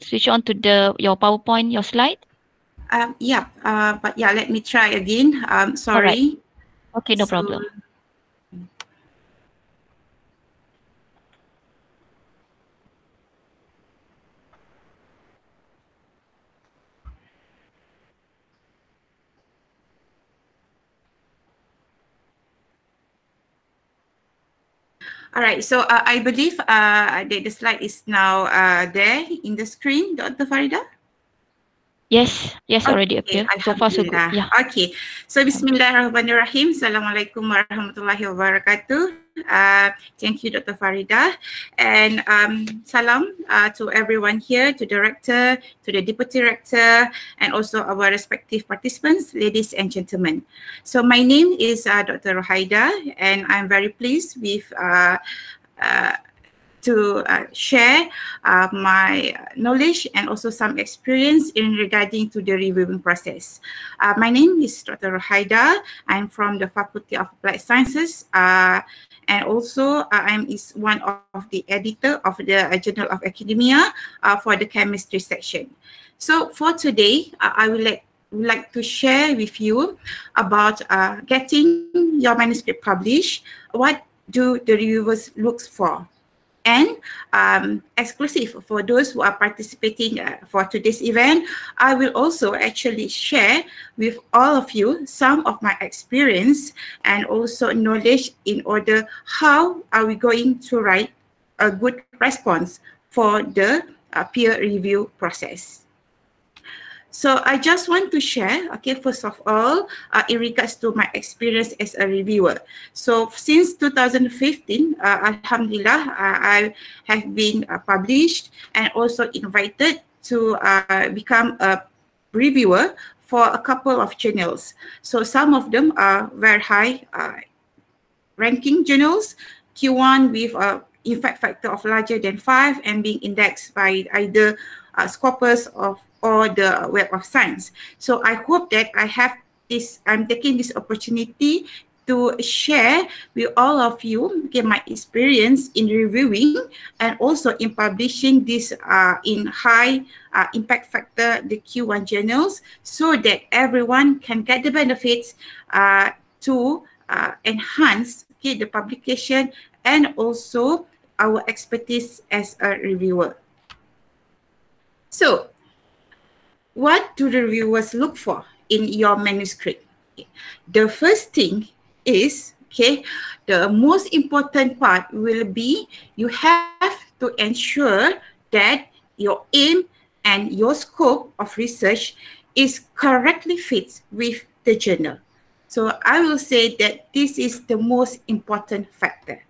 switch on to your PowerPoint, your slide? Yeah, but yeah, let me try again. All right. Sorry. Okay, no So, problem. all right. So I believe the slide is now there in the screen, Dr. Farida. Yes, already Okay, appear. So far, so good. Alhamdulillah. Yeah. Okay, so Bismillahirrahmanirrahim. Assalamualaikum warahmatullahi wabarakatuh. Thank you, Dr. Farida. And salam to everyone here, to the director, to the deputy director, and also our respective participants, ladies and gentlemen. So my name is Dr. Ruhaida, and I'm very pleased with to share my knowledge and also some experience in regarding to the reviewing process. My name is Dr. Ruhaida. I'm from the Faculty of Applied Sciences, and also I'm one of the editor of the Journal of Academia for the chemistry section. So for today, I would like to share with you about getting your manuscript published. What do the reviewers look for? And exclusive for those who are participating for today's event, I will also actually share with all of you some of my experience and also knowledge in order how are we going to write a good response for the peer review process. So I just want to share, okay, first of all, in regards to my experience as a reviewer. So since 2015, Alhamdulillah, I have been published and also invited to become a reviewer for a couple of journals. So some of them are very high ranking journals, Q1 with a impact factor of larger than 5 and being indexed by either SCOPUS or the Web of Science. So I hope that I'm taking this opportunity to share with all of you my experience in reviewing and also in publishing this in high impact factor, the Q1 journals, so that everyone can get the benefits to enhance the publication and also our expertise as a reviewer. So, what do the reviewers look for in your manuscript? The first thing is, the most important part will be you have to ensure that your aim and your scope of research is correctly fit with the journal. So I will say that this is the most important factor.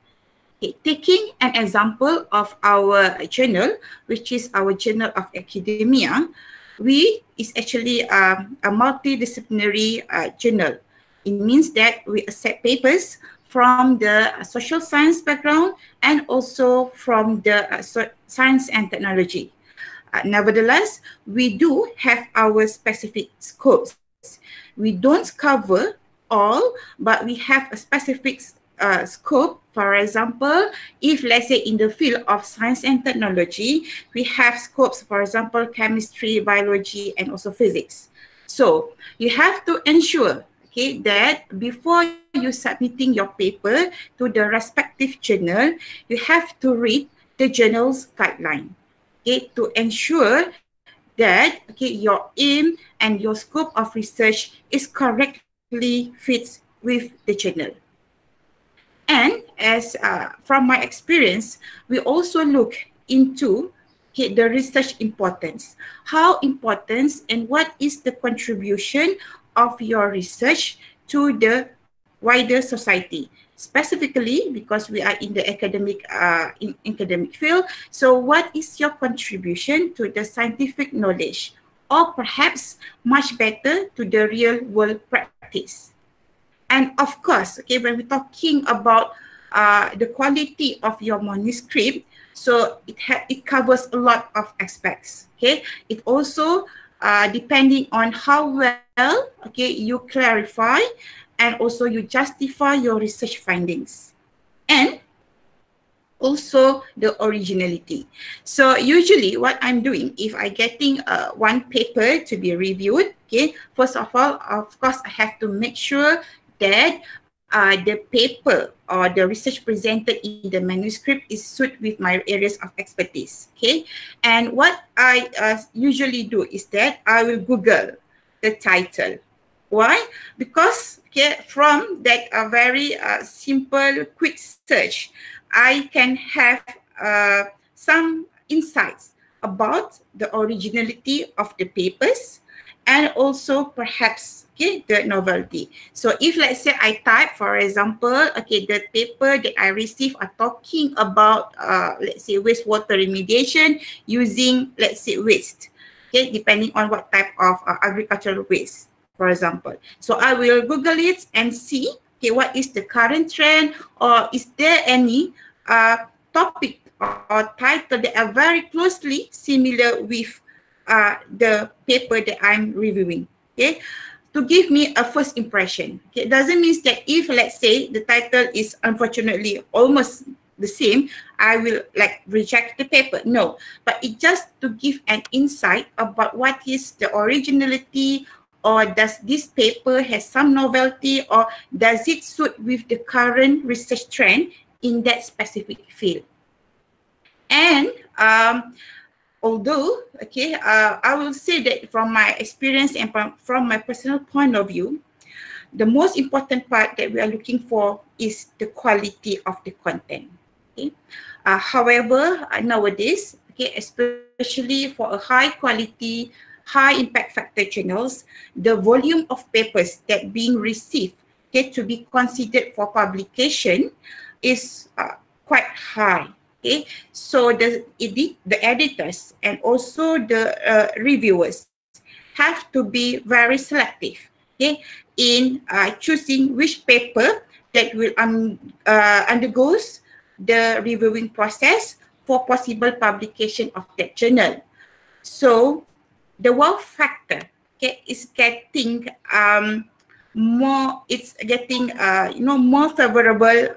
Taking an example of our journal, which is our Journal of Academia, is actually a multidisciplinary journal. It means that we accept papers from the social science background and also from the science and technology. Nevertheless, we do have our specific scopes. We don't cover all, but we have a specific scope. For example, if let's say in the field of science and technology, we have scopes, for example, chemistry, biology, and also physics. So you have to ensure, that before you submitting your paper to the respective journal, you have to read the journal's guideline, to ensure that your aim and your scope of research is correctly fits with the journal. And as from my experience, we also look into the research importance. How important and what is the contribution of your research to the wider society? Specifically, because we are in the academic field, so what is your contribution to the scientific knowledge, or perhaps much better to the real world practice? And of course, when we're talking about the quality of your manuscript, so it covers a lot of aspects. It also depending on how well you clarify and also you justify your research findings. And also the originality. So usually what I'm doing, if I getting one paper to be reviewed, okay, first of all, of course, I have to make sure that the paper or the research presented in the manuscript is suit with my areas of expertise, okay. And what I usually do is that I will Google the title. Why? Because okay, from that very simple quick search, I can have some insights about the originality of the papers and also perhaps okay, the novelty. So if let's say I type, for example, okay, the paper that I received are talking about, let's say, wastewater remediation using, let's say, waste, okay, depending on what type of agricultural waste, for example. So I will Google it and see, okay, what is the current trend, or is there any topic or title that are very closely similar with the paper that I'm reviewing, okay, to give me a first impression. Okay, it doesn't mean that if, let's say, the title is unfortunately almost the same, I will like reject the paper. No, but it just to give an insight about what is the originality, or does this paper has some novelty, or does it suit with the current research trend in that specific field. And although, okay, I will say that from my experience and from my personal point of view, the most important part that we are looking for is the quality of the content. Okay. However, nowadays, okay, especially for a high quality, high impact factor journals, the volume of papers that being received, okay, to be considered for publication is quite high. Okay, so the editors and also the reviewers have to be very selective, okay, in choosing which paper that will undergoes the reviewing process for possible publication of that journal. So the wow factor, okay, is getting more. It's getting more favorable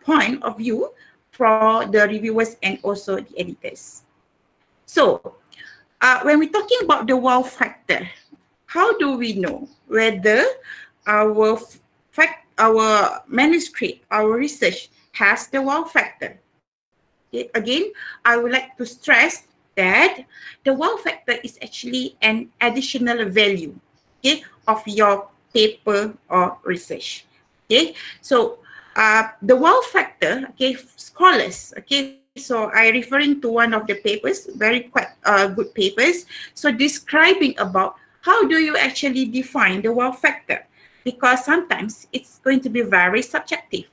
point of view for the reviewers and also the editors. So when we're talking about the wow factor, how do we know whether our manuscript, our research has the wow factor? Okay, again, I would like to stress that the wow factor is actually an additional value, okay, of your paper or research. Okay, so the wow factor, okay, scholars, okay, so I referring to one of the papers, very quite good papers, so describing about how do you actually define the wow factor, because sometimes it's going to be very subjective.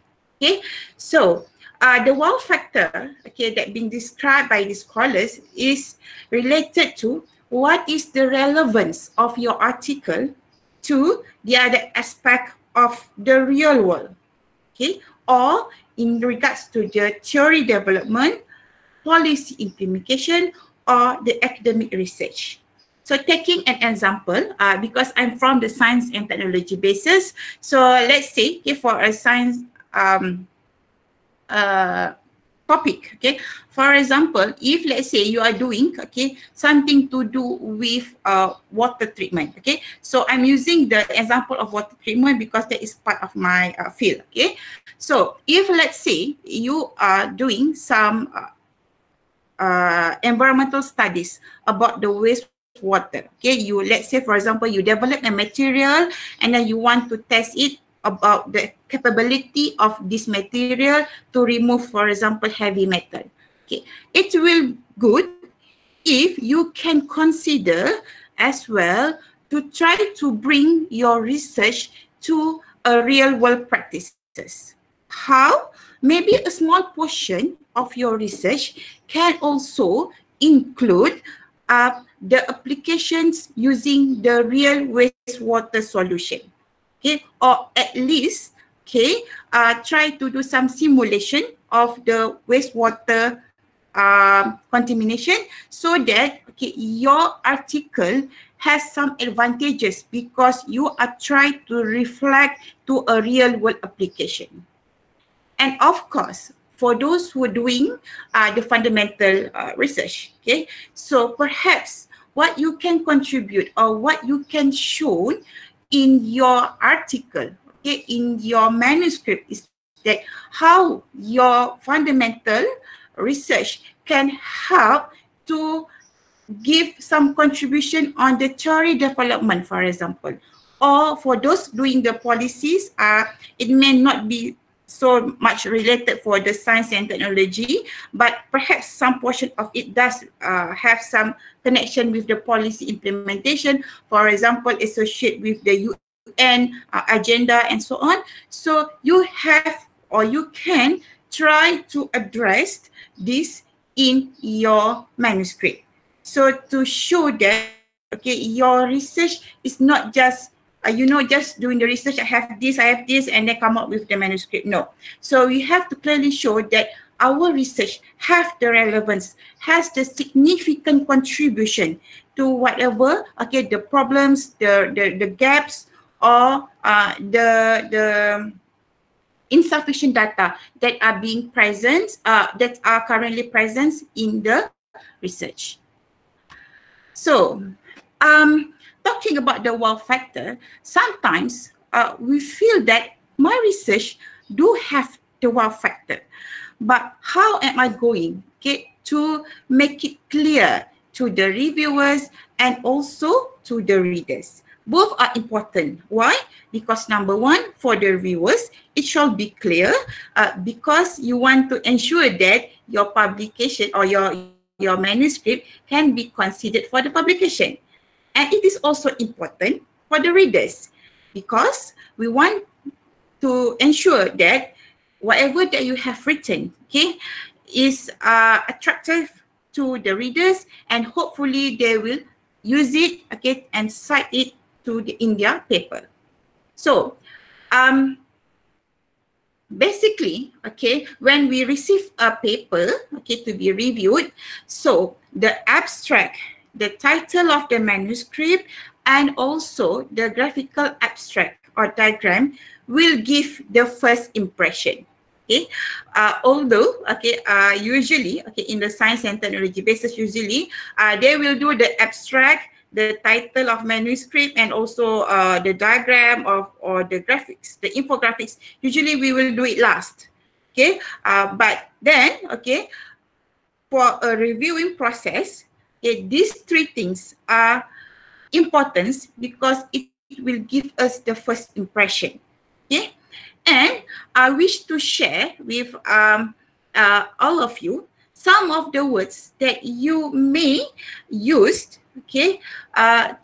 Okay, so the wow factor, okay, that being described by the scholars is related to what is the relevance of your article to the other aspect of the real world. Okay, or in regards to the theory development, policy implementation, or the academic research. So taking an example, because I'm from the science and technology basis, so let's say, okay, for a science topic, okay, for example, if let's say you are doing, okay, something to do with water treatment, okay, so I'm using the example of water treatment because that is part of my field, okay. So if let's say you are doing some environmental studies about the wastewater, okay, you, let's say, for example, you develop a material and then you want to test it about the capability of this material to remove, for example, heavy metal. Okay, it will good if you can consider as well to try to bring your research to a real world practices. How? Maybe a small portion of your research can also include the applications using the real wastewater solution. Okay, or at least, okay, try to do some simulation of the wastewater contamination so that, okay, your article has some advantages because you are trying to reflect to a real world application. And of course, for those who are doing the fundamental research. Okay, so perhaps what you can contribute or what you can show in your article, okay, in your manuscript is that how your fundamental research can help to give some contribution on the theory development, for example. Or for those doing the policies, it may not be so much related for the science and technology, but perhaps some portion of it does have some connection with the policy implementation, for example, associate with the UN agenda and so on. So you have or you can try to address this in your manuscript. So to show that, okay, your research is not just just doing the research, I have this, and then come up with the manuscript. No. So we have to clearly show that our research have the relevance, has the significant contribution to whatever, okay, the problems, the gaps, or the insufficient data that are being present, that are currently present in the research. So, talking about the wow factor, sometimes we feel that my research do have the wow factor, but how am I going, okay, to make it clear to the reviewers and also to the readers? Both are important. Why? Because number one, for the reviewers, it shall be clear because you want to ensure that your publication or your manuscript can be considered for the publication. And it is also important for the readers because we want to ensure that whatever that you have written, okay, is attractive to the readers, and hopefully they will use it, okay, and cite it in their paper. So, basically, okay, when we receive a paper, okay, to be reviewed, so the abstract, the title of the manuscript, and also the graphical abstract or diagram will give the first impression. Okay, although usually, okay, in the science and technology basis, usually they will do the abstract, the title of manuscript, and also the diagram or the graphics, the infographics. Usually we will do it last. Okay, but then, okay, for a reviewing process, okay, these three things are important because it will give us the first impression. Okay, and I wish to share with all of you some of the words that you may use, okay,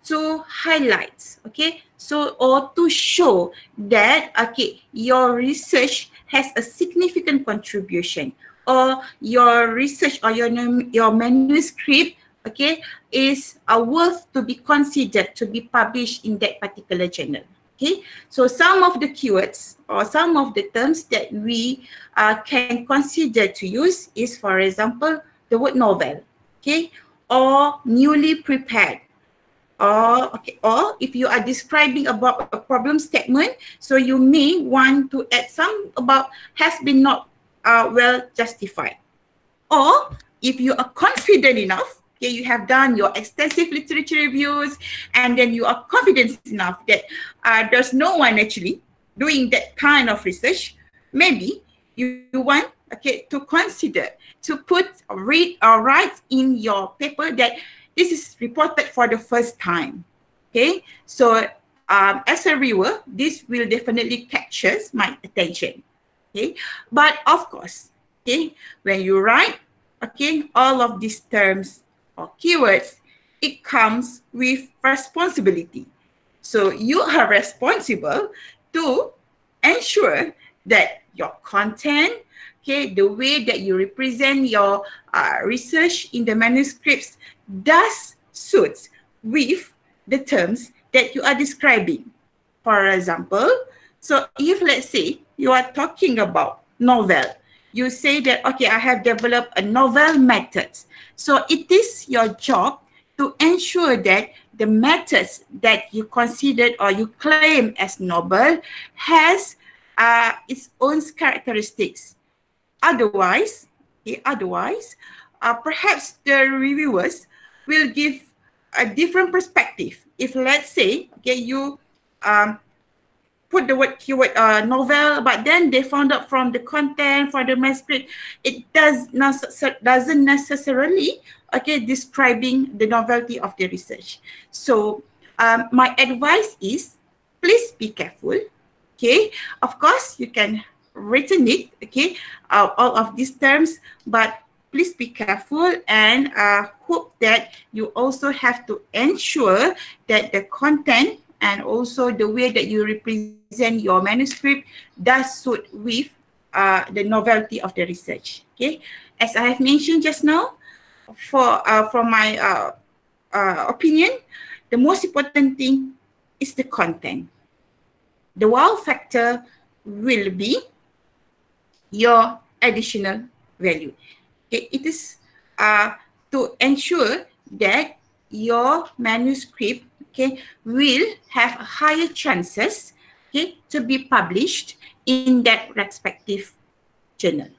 to highlight, okay, so or to show that, okay, your research has a significant contribution, or your research or your manuscript, okay, is worth to be considered to be published in that particular journal. Okay, so some of the keywords or some of the terms that we can consider to use is, for example, the word novel, okay, or newly prepared, or if you are describing about a problem statement, so you may want to add some about has been not well justified. Or if you are confident enough, okay, you have done your extensive literature reviews, and then you are confident enough that there's no one actually doing that kind of research, maybe you want, okay, to consider to put or read or write in your paper that this is reported for the first time. Okay, so as a reviewer, this will definitely capture my attention. Okay, but of course, okay, when you write, okay, all of these terms or keywords, it comes with responsibility. So you are responsible to ensure that your content, okay, the way that you represent your research in the manuscripts does suit with the terms that you are describing. For example, so if let's say you are talking about novel, you say that, okay, I have developed a novel method. So it is your job to ensure that the methods that you considered or you claim as novel has its own characteristics. Otherwise, perhaps the reviewers will give a different perspective. If let's say, okay, you put the keyword novel, but then they found out from the content, from the manuscript, it doesn't necessarily, okay, describing the novelty of the research. So my advice is, please be careful. Okay, of course you can written it, okay, all of these terms, but please be careful and hope that you also have to ensure that the content and also the way that you represent your manuscript does suit with the novelty of the research. Okay, as I have mentioned just now, from my opinion, the most important thing is the content. The wow factor will be your additional value. Okay, it is to ensure that your manuscript, okay, will have higher chances, okay, to be published in that respective journal.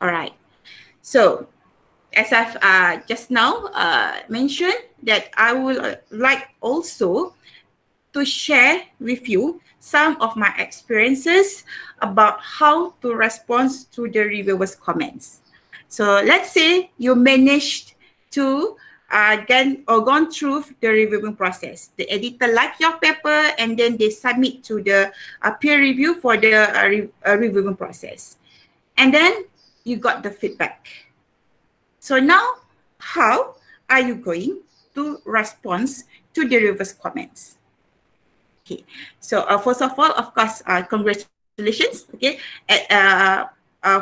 All right. So, as I've just now mentioned, that I would like also to share with you some of my experiences about how to respond to the reviewers' comments. So let's say you managed to gone through the reviewing process. The editor like your paper and then they submit to the peer review for the reviewing process. And then you got the feedback. So now, how are you going to respond to the reviewers' comments? Okay, so first of all, of course, congratulations, okay,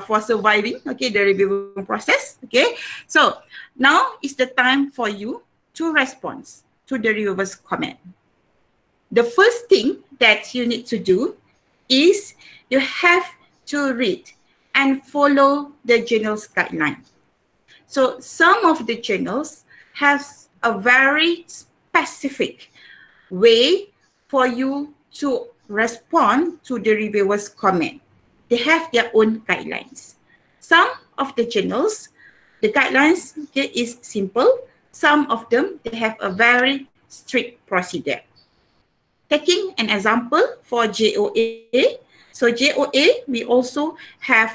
for surviving, okay, the reviewing process, okay. So now is the time for you to respond to the reviewer's comment. The first thing that you need to do is you have to read and follow the journal's guideline. So some of the journals have a very specific way for you to respond to the reviewer's comment. They have their own guidelines. Some of the journals, the guidelines, okay, is simple. Some of them, they have a very strict procedure. Taking an example for JOA. So JOA, we also have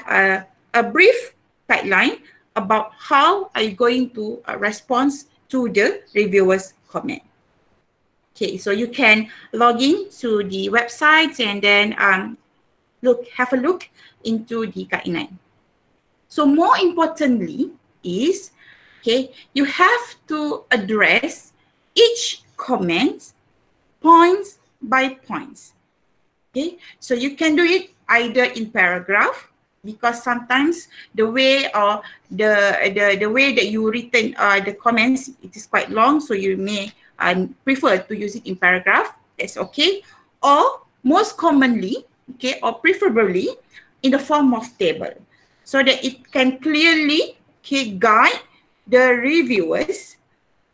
a brief guideline about how are you going to respond to the reviewer's comment. Okay, so you can log in to the website and then have a look into the guideline. So more importantly is, okay, you have to address each comment points by points. Okay, so you can do it either in paragraph, because sometimes the way or the way that you written the comments, it is quite long, so you may prefer to use it in paragraph. That's okay. Or most commonly, okay, or preferably in the form of table, so that it can clearly, okay, guide the reviewers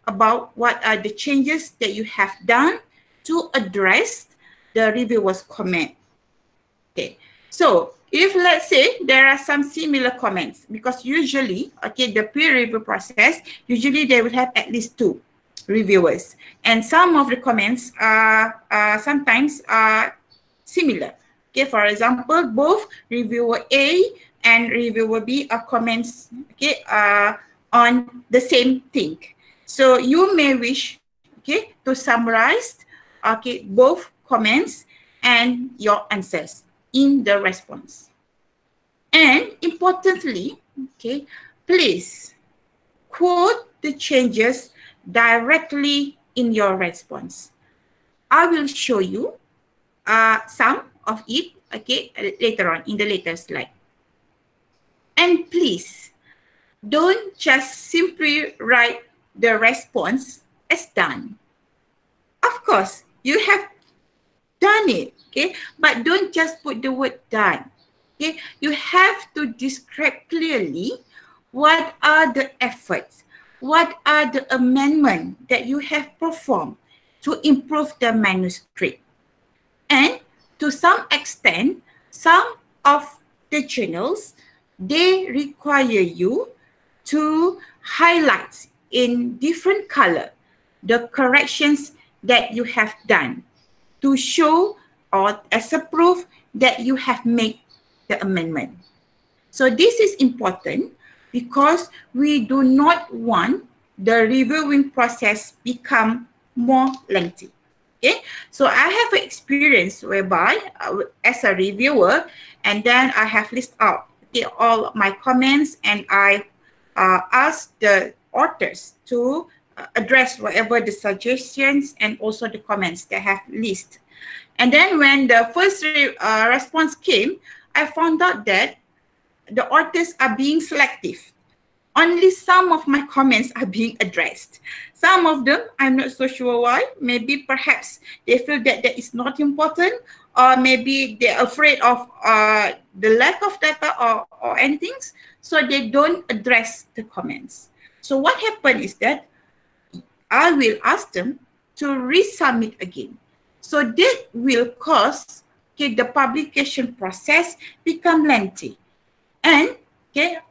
about what are the changes that you have done to address the reviewer's comment. Okay, so if let's say there are some similar comments, because usually, okay, the peer review process, usually they will have at least 2 reviewers, and some of the comments are sometimes similar. Okay, for example, both reviewer A and reviewer B are comments, okay, on the same thing. So you may wish, okay, to summarize, okay, both comments and your answers in the response. And importantly, okay, please quote the changes directly in your response. I will show you some of it, okay, later on in the later slide. And please don't just simply write the response as done. Of course, you have done it, okay, but don't just put the word done. Okay, you have to describe clearly what are the efforts, what are the amendments that you have performed to improve the manuscript. And to some extent, some of the journals, they require you to highlight in different color the corrections that you have done to show or as a proof that you have made the amendment. So this is important because we do not want the reviewing process become more lengthy. Okay, so I have an experience whereby as a reviewer, and then I have list out all my comments, and I ask the authors to address whatever the suggestions and also the comments they have list. And then when the first response came, I found out that the authors are being selective. Only some of my comments are being addressed. Some of them, I'm not so sure why. Maybe perhaps they feel that that is not important, or maybe they're afraid of the lack of data or anything, so they don't address the comments. So what happened is that I will ask them to resubmit again. So that will cause the publication process become lengthy. And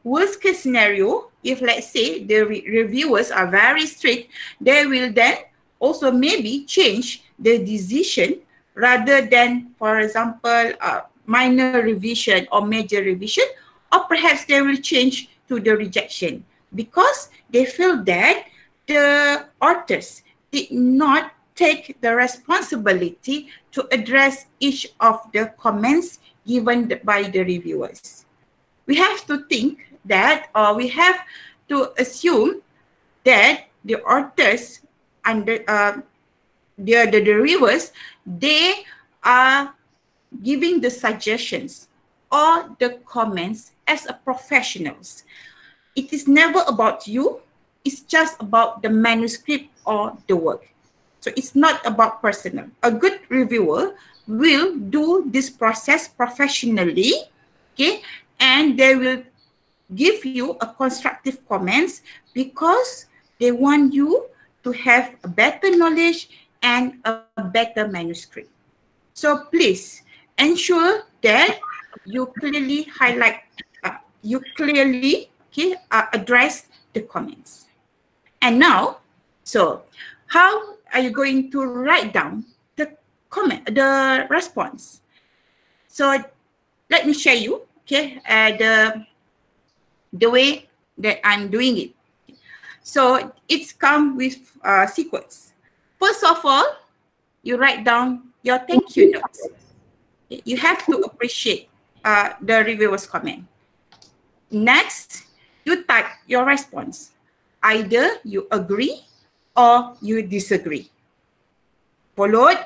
worst case scenario, if let's say the reviewers are very strict, they will then also maybe change the decision rather than, for example, minor revision or major revision, or perhaps they will change to the rejection because they feel that the authors did not take the responsibility to address each of the comments given by the reviewers. We have to think that, or we have to assume that the authors and the reviewers, they are giving the suggestions or the comments as a professionals. It is never about you. It's just about the manuscript or the work. So it's not about personal. A good reviewer will do this process professionally, and they will give you a constructive comments because they want you to have a better knowledge and a better manuscript. So please ensure that you clearly highlight, address the comments. And now, so how are you going to write down the comment, the response? So let me show you, the way that I'm doing it. So it's come with sequence. First of all, you write down your thank you notes. You have to appreciate the reviewer's comment. Next, you type your response. Either you agree or you disagree. Followed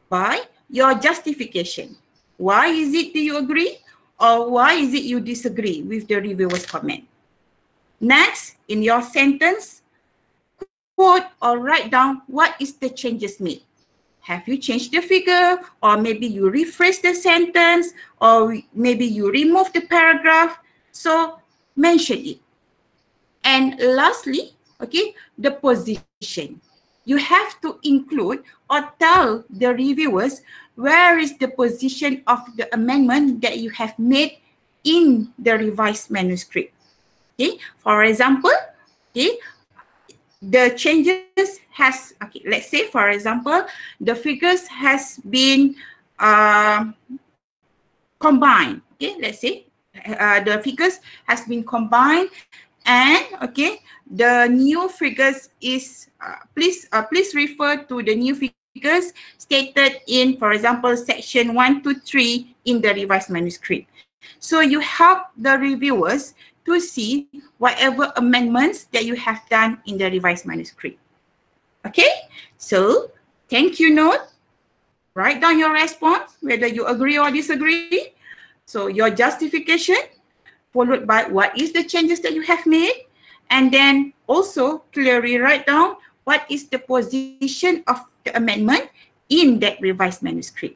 by your justification. Why is it that you agree or why is it you disagree with the reviewer's comment? Next, in your sentence, quote or write down what is the changes made. Have you changed the figure, or maybe you rephrase the sentence, or maybe you remove the paragraph? So mention it. And lastly, the position. You have to include or tell the reviewers where is the position of the amendment that you have made in the revised manuscript. For example, the changes has, let's say, for example, the figures has been combined. Let's say the figures has been combined, and the new figures is please refer to the new figures stated in, for example, section 1 to 3 in the revised manuscript. So you help the reviewers to see whatever amendments that you have done in the revised manuscript. So thank you note, write down your response, whether you agree or disagree. So your justification, followed by what is the changes that you have made, and then also clearly write down what is the position of the amendment in that revised manuscript.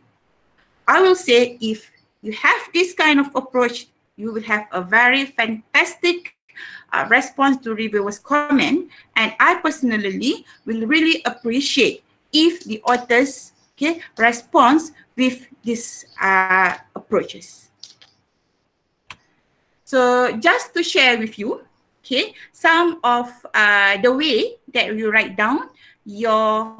I will say if you have this kind of approach, you will have a very fantastic response to reviewers' comment, and I personally will really appreciate if the authors responds with these approaches. So just to share with you, okay, some of the way that you write down your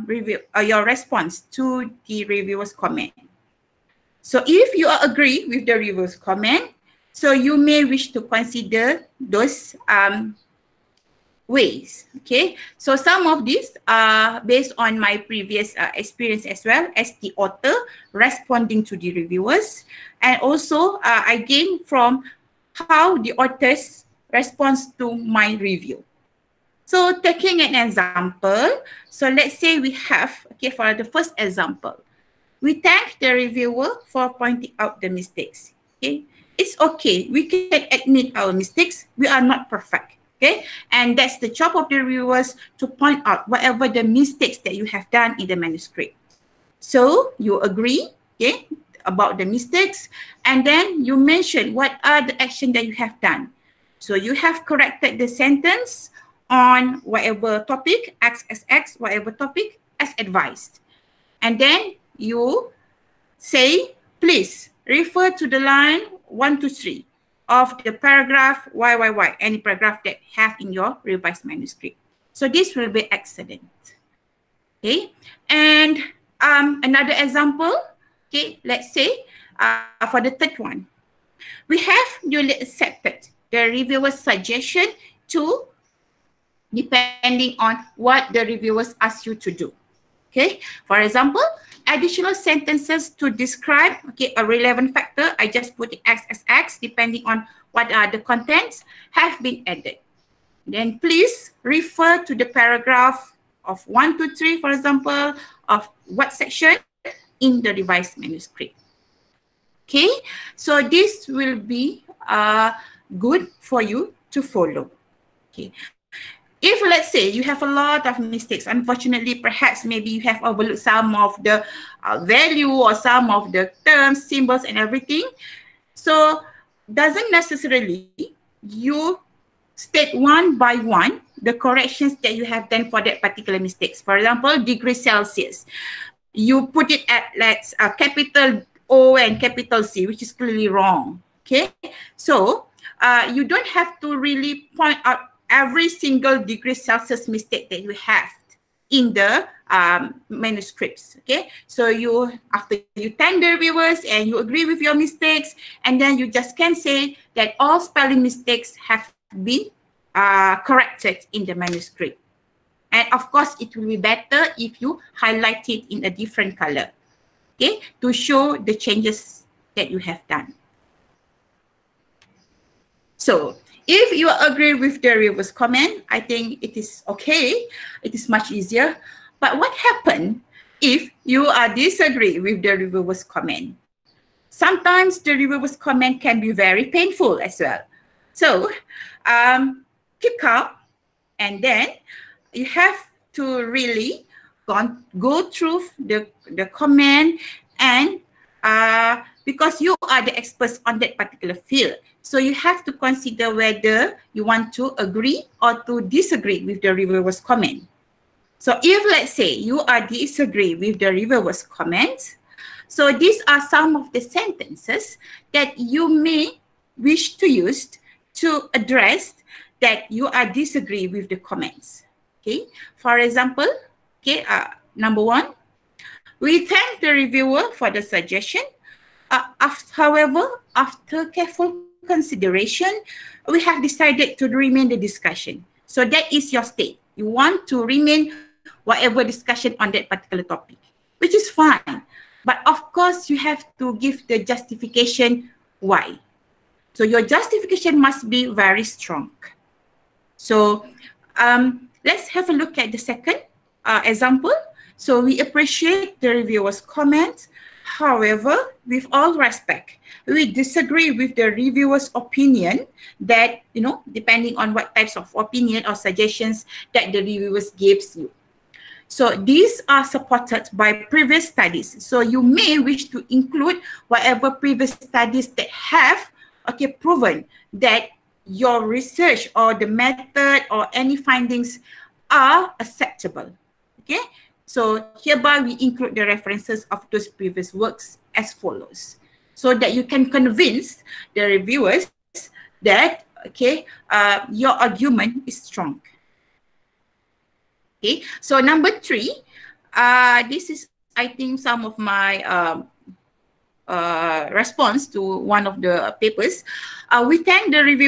review, your response to the reviewer's comment. So if you agree with the reviewer's comment, so you may wish to consider those ways. Okay, so some of these are based on my previous experience as well as the author responding to the reviewers, and also I gained from how the authors responds to my review. So taking an example, so let's say we have, okay, for the first example, we thank the reviewer for pointing out the mistakes. Okay, it's okay, we can admit our mistakes, we are not perfect. Okay, and that's the job of the reviewers to point out whatever the mistakes that you have done in the manuscript. So you agree, okay, about the mistakes, and then you mention what are the actions that you have done. So you have corrected the sentence on whatever topic, XXX, whatever topic as advised. And then you say, please refer to the line 1 to 3. Of the paragraph YYY, any paragraph that have in your revised manuscript. So this will be excellent. Okay, and another example, okay, let's say for the third one, we have newly accepted the reviewer's suggestion to, depending on what the reviewers ask you to do. Okay, for example, additional sentences to describe, okay, a relevant factor, I just put it XXX, depending on what are the contents, have been added. Then please refer to the paragraph of 1 to 3, for example, of what section in the revised manuscript. Okay, so this will be good for you to follow. Okay. If let's say you have a lot of mistakes, unfortunately, perhaps maybe you have overlooked some of the value or some of the terms, symbols and everything. So doesn't necessarily you state one by one the corrections that you have done for that particular mistakes. For example, degree Celsius. You put it at let's capital O and capital C, which is clearly wrong. Okay, so you don't have to really point out every single degree Celsius mistake that you have in the manuscripts. Okay, so you, after you thank the reviewers and you agree with your mistakes, and then you just can say that all spelling mistakes have been corrected in the manuscript. And of course, it will be better if you highlight it in a different color, okay, to show the changes that you have done. So if you agree with the reviewer's comment, I think it is okay. It is much easier. But what happens if you disagree with the reviewer's comment? Sometimes the reviewer's comment can be very painful as well. So keep calm, and then you have to really go through the comment, and because you are the experts on that particular field. So you have to consider whether you want to agree or to disagree with the reviewer's comment. So if let's say you disagree with the reviewer's comments, so these are some of the sentences that you may wish to use to address that you disagree with the comments. Okay, for example, okay, number 1, we thank the reviewer for the suggestion. However, after careful consideration, we have decided to remain the discussion. So that is your state. You want to remain whatever discussion on that particular topic, which is fine. But of course, you have to give the justification why. So your justification must be very strong. So let's have a look at the second example. So we appreciate the reviewer's comments. However, with all respect, we disagree with the reviewer's opinion that, you know, depending on what types of opinion or suggestions that the reviewers gives you. So these are supported by previous studies. So you may wish to include whatever previous studies that have, okay, proven that your research or the method or any findings are acceptable. Okay. So hereby we include the references of those previous works as follows, so that you can convince the reviewers that, okay, your argument is strong. Okay, so number 3, this is, I think, some of my response to one of the papers. We thank the review